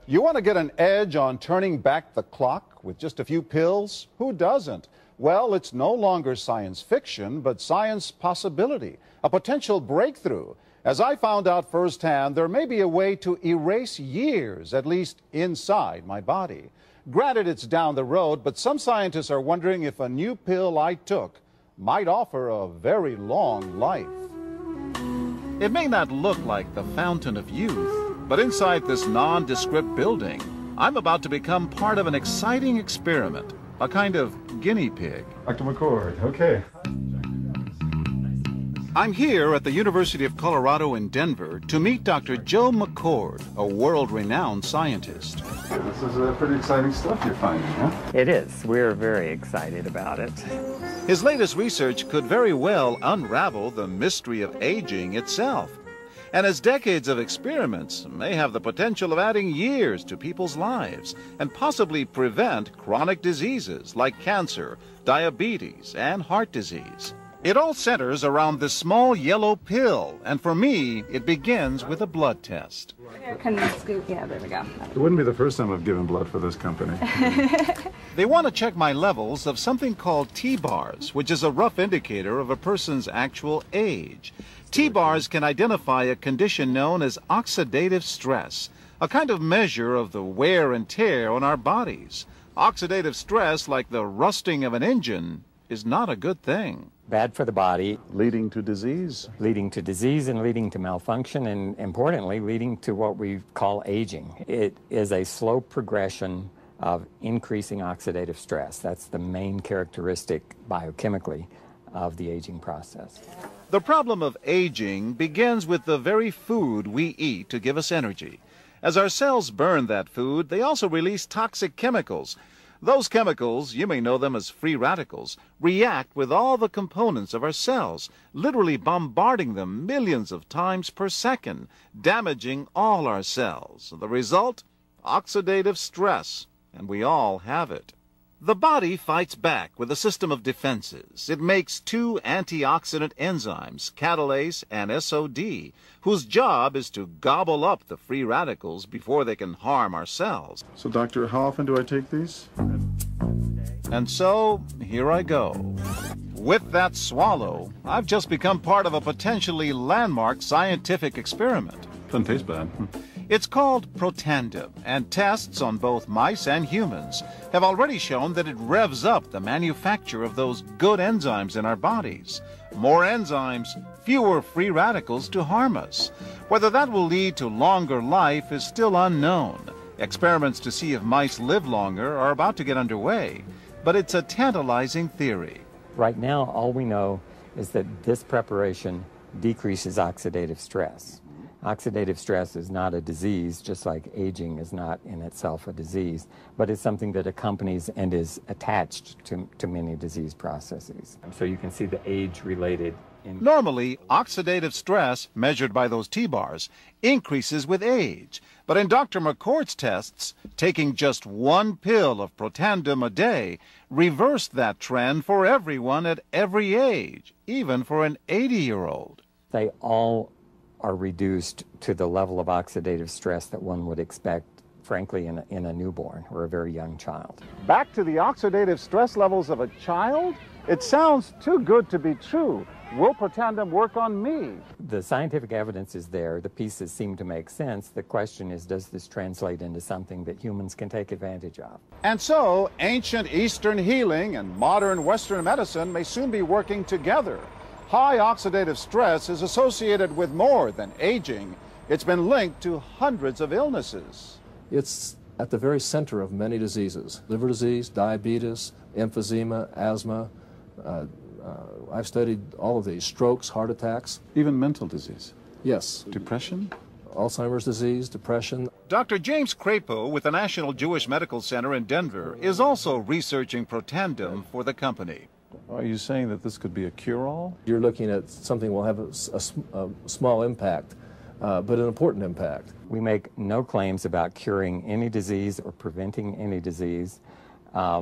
You want to get an edge on turning back the clock with just a few pills? Who doesn't? Well, it's no longer science fiction, but science possibility, a potential breakthrough. As I found out firsthand, there may be a way to erase years, at least inside my body. Granted, it's down the road, but some scientists are wondering if a new pill I took might offer a very long life. It may not look like the fountain of youth, but inside this nondescript building, I'm about to become part of an exciting experiment, a kind of guinea pig. Dr. McCord, okay. I'm here at the University of Colorado in Denver to meet Dr. Joe McCord, a world-renowned scientist. This is pretty exciting stuff you're finding, huh? It is. We're very excited about it. His latest research could very well unravel the mystery of aging itself. And his decades of experiments may have the potential of adding years to people's lives and possibly prevent chronic diseases like cancer, diabetes, and heart disease. It all centers around this small yellow pill, and for me, it begins with a blood test. Can you scoop? Yeah, there we go. It wouldn't be the first time I've given blood for this company. They want to check my levels of something called T-bars, which is a rough indicator of a person's actual age. T-bars can identify a condition known as oxidative stress, a kind of measure of the wear and tear on our bodies. Oxidative stress, like the rusting of an engine, is not a good thing. Bad for the body. Leading to disease? Leading to disease and leading to malfunction, and importantly, leading to what we call aging. It is a slow progression of increasing oxidative stress. That's the main characteristic biochemically of the aging process. The problem of aging begins with the very food we eat to give us energy. As our cells burn that food, they also release toxic chemicals. Those chemicals, you may know them as free radicals, react with all the components of our cells, literally bombarding them millions of times per second, damaging all our cells. The result? Oxidative stress, and we all have it. The body fights back with a system of defenses. It makes two antioxidant enzymes, catalase and SOD, whose job is to gobble up the free radicals before they can harm our cells. So, doctor, how often do I take these? And so, here I go. With that swallow, I've just become part of a potentially landmark scientific experiment. Doesn't taste bad. It's called Protandim, and tests on both mice and humans have already shown that it revs up the manufacture of those good enzymes in our bodies. More enzymes, fewer free radicals to harm us. Whether that will lead to longer life is still unknown. Experiments to see if mice live longer are about to get underway, but it's a tantalizing theory. Right now, all we know is that this preparation decreases oxidative stress. Oxidative stress is not a disease, just like aging is not in itself a disease, but it's something that accompanies and is attached to many disease processes. So you can see the age-related. Normally, oxidative stress, measured by those T-bars, increases with age. But in Dr. McCord's tests, taking just one pill of Protandim a day reversed that trend for everyone at every age, even for an 80-year-old. They all are reduced to the level of oxidative stress that one would expect, frankly, in a newborn or a very young child. Back to the oxidative stress levels of a child? It sounds too good to be true. Will Protandim work on me? The scientific evidence is there. The pieces seem to make sense. The question is, does this translate into something that humans can take advantage of? And so, ancient Eastern healing and modern Western medicine may soon be working together. High oxidative stress is associated with more than aging. It's been linked to hundreds of illnesses. It's at the very center of many diseases: liver disease, diabetes, emphysema, asthma. I've studied all of these: strokes, heart attacks. Even mental disease? Yes. Depression? Alzheimer's disease, depression. Dr. James Crapo with the National Jewish Medical Center in Denver is also researching Protandim for the company. Are you saying that this could be a cure-all? You're looking at something that will have a small impact, but an important impact. We make no claims about curing any disease or preventing any disease.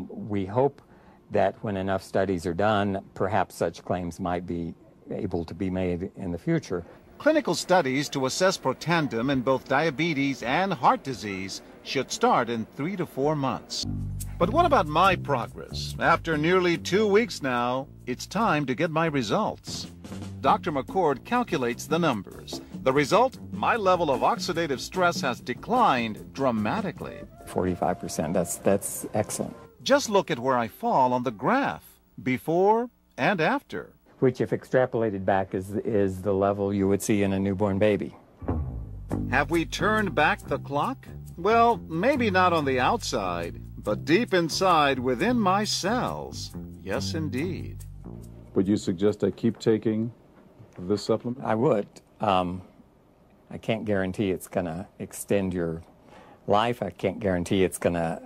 We hope that when enough studies are done, perhaps such claims might be able to be made in the future. Clinical studies to assess Protandim in both diabetes and heart disease should start in 3 to 4 months. But what about my progress? After nearly 2 weeks now, it's time to get my results. Dr. McCord calculates the numbers. The result? My level of oxidative stress has declined dramatically. 45%, that's excellent. Just look at where I fall on the graph, before and after. Which, if extrapolated back, is the level you would see in a newborn baby. Have we turned back the clock? Well, maybe not on the outside, but deep inside within my cells. Yes, indeed. Would you suggest I keep taking this supplement? I would. I can't guarantee it's going to extend your life. I can't guarantee it's going to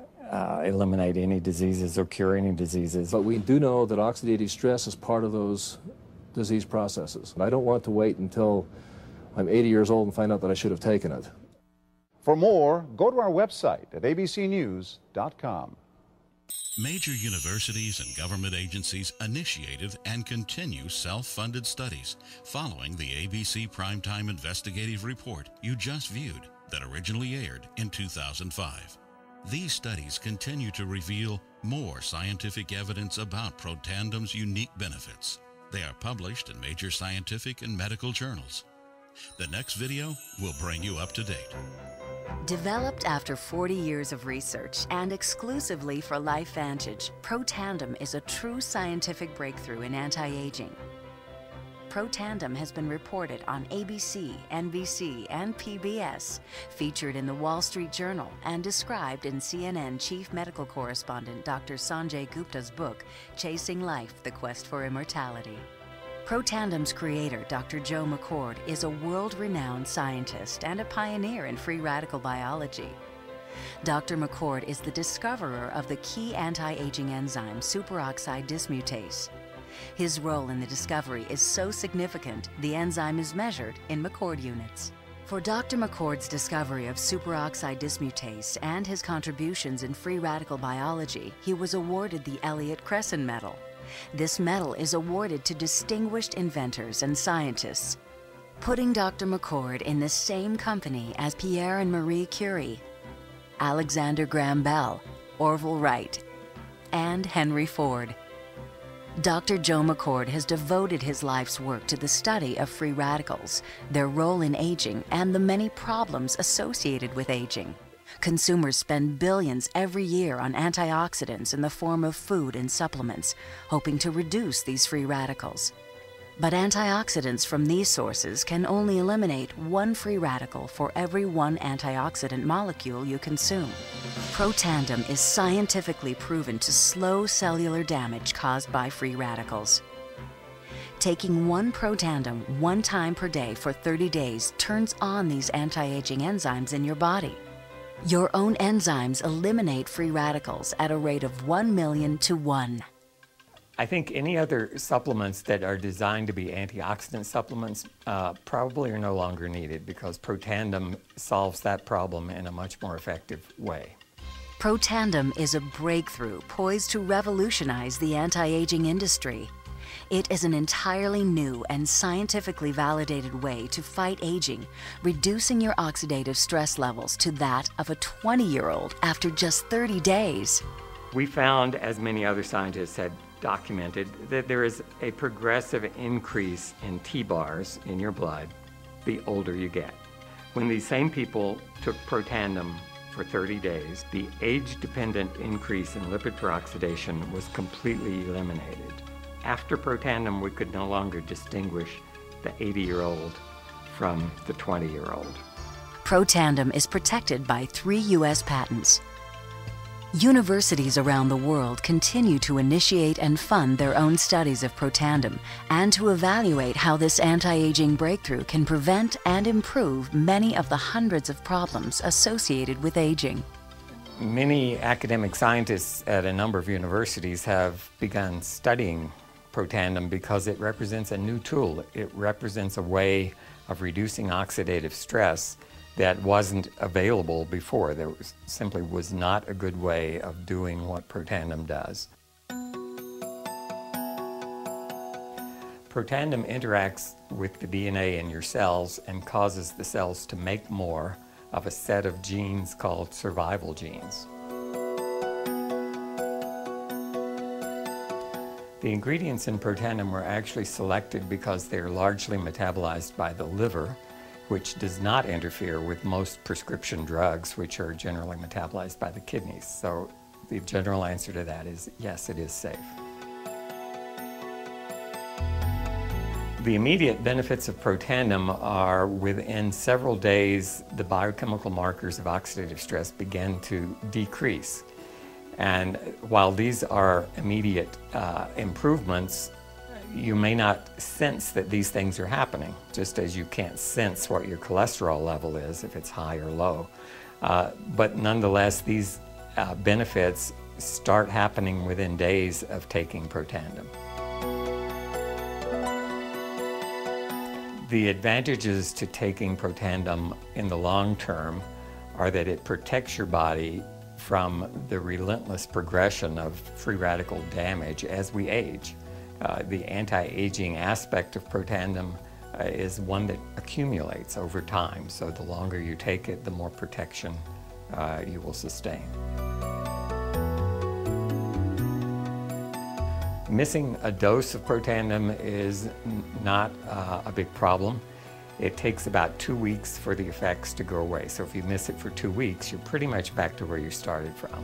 eliminate any diseases or cure any diseases. But we do know that oxidative stress is part of those disease processes. And I don't want to wait until I'm 80 years old and find out that I should have taken it. For more, go to our website at abcnews.com. Major universities and government agencies initiated and continue self-funded studies following the ABC Primetime investigative report you just viewed that originally aired in 2005. These studies continue to reveal more scientific evidence about Protandim's unique benefits. They are published in major scientific and medical journals. The next video will bring you up to date. Developed after 40 years of research and exclusively for LifeVantage, Protandim is a true scientific breakthrough in anti-aging. Protandim has been reported on ABC, NBC, and PBS, featured in the Wall Street Journal, and described in CNN Chief Medical Correspondent Dr. Sanjay Gupta's book, Chasing Life: The Quest for Immortality. Protandim's creator, Dr. Joe McCord, is a world-renowned scientist and a pioneer in free radical biology. Dr. McCord is the discoverer of the key anti-aging enzyme superoxide dismutase. His role in the discovery is so significant, the enzyme is measured in McCord units. For Dr. McCord's discovery of superoxide dismutase and his contributions in free radical biology, he was awarded the Elliott Crescent Medal. This medal is awarded to distinguished inventors and scientists, putting Dr. McCord in the same company as Pierre and Marie Curie, Alexander Graham Bell, Orville Wright, and Henry Ford. Dr. Joe McCord has devoted his life's work to the study of free radicals, their role in aging, and the many problems associated with aging. Consumers spend billions every year on antioxidants in the form of food and supplements, hoping to reduce these free radicals. But antioxidants from these sources can only eliminate one free radical for every one antioxidant molecule you consume. Protandim is scientifically proven to slow cellular damage caused by free radicals. Taking one Protandim 1 time per day for 30 days turns on these anti-aging enzymes in your body. Your own enzymes eliminate free radicals at a rate of 1 million to 1. I think any other supplements that are designed to be antioxidant supplements probably are no longer needed because Protandim solves that problem in a much more effective way. Protandim is a breakthrough poised to revolutionize the anti-aging industry. It is an entirely new and scientifically validated way to fight aging, reducing your oxidative stress levels to that of a 20-year-old after just 30 days. We found, as many other scientists had documented, that there is a progressive increase in T-bars in your blood the older you get. When these same people took Protandim for 30 days, the age-dependent increase in lipid peroxidation was completely eliminated. After Protandim, we could no longer distinguish the 80-year-old from the 20-year-old. Protandim is protected by 3 U.S. patents. Universities around the world continue to initiate and fund their own studies of Protandim and to evaluate how this anti-aging breakthrough can prevent and improve many of the hundreds of problems associated with aging. Many academic scientists at a number of universities have begun studying Protandim because it represents a new tool. It represents a way of reducing oxidative stress that wasn't available before. There simply was not a good way of doing what Protandim does. Protandim interacts with the DNA in your cells and causes the cells to make more of a set of genes called survival genes. The ingredients in Protandim were actually selected because they are largely metabolized by the liver, which does not interfere with most prescription drugs, which are generally metabolized by the kidneys. So the general answer to that is yes, it is safe. The immediate benefits of Protandim are within several days, the biochemical markers of oxidative stress begin to decrease. And while these are immediate improvements, you may not sense that these things are happening, just as you can't sense what your cholesterol level is, if it's high or low. But nonetheless, these benefits start happening within days of taking Protandim. The advantages to taking Protandim in the long term are that it protects your body from the relentless progression of free radical damage as we age. The anti-aging aspect of Protandim is one that accumulates over time, so the longer you take it, the more protection you will sustain. Missing a dose of Protandim is not a big problem. It takes about 2 weeks for the effects to go away. So if you miss it for 2 weeks, you're pretty much back to where you started from.